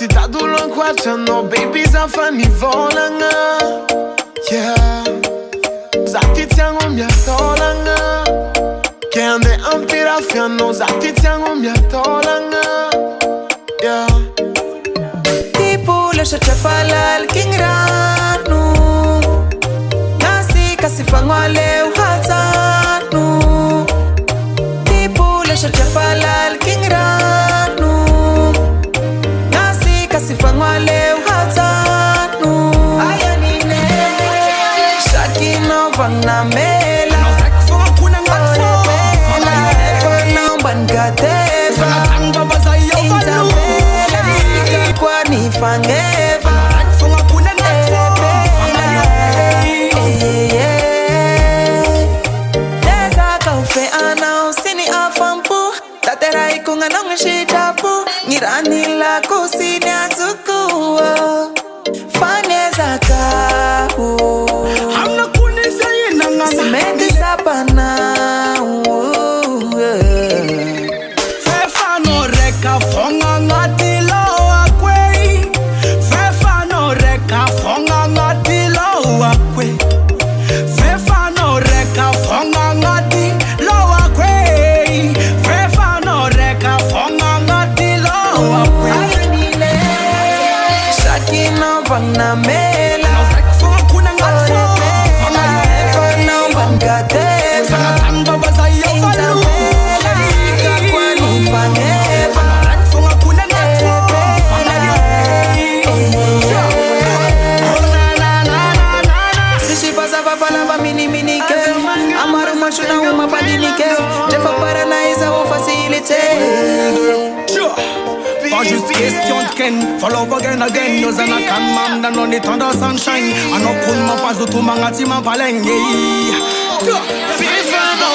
Si t'as douleur quoi no babies afani volanga. Yeah. Zati tiango mia tolanga. Kende ampira fiano zati tiango mia tolanga. Yeah. Tipo lesha chafalal kingranu. Nasi kasifangwale uhatanu. Tipo lesha chafalal kingranu. Nasi kasifangwale uhatanu. Ayanine Shakino vanamela. Ngirani la kusini atukua Faneza kahu Hamna kunisa yinanga Simenti sapana Fefa no reka fonga ngati loa kwe Fefa no reka fonga ngati loa kwe Fefa no reka fonga ngati loa kwe Fefa no reka fonga ngati loa kwe Shakino vanamela Fonga kuna ngati Pas juste question de ken, follow again again. Nous en a can man dans on est under sunshine. On a pour ma pas tout mangati ma paleng. Fefa no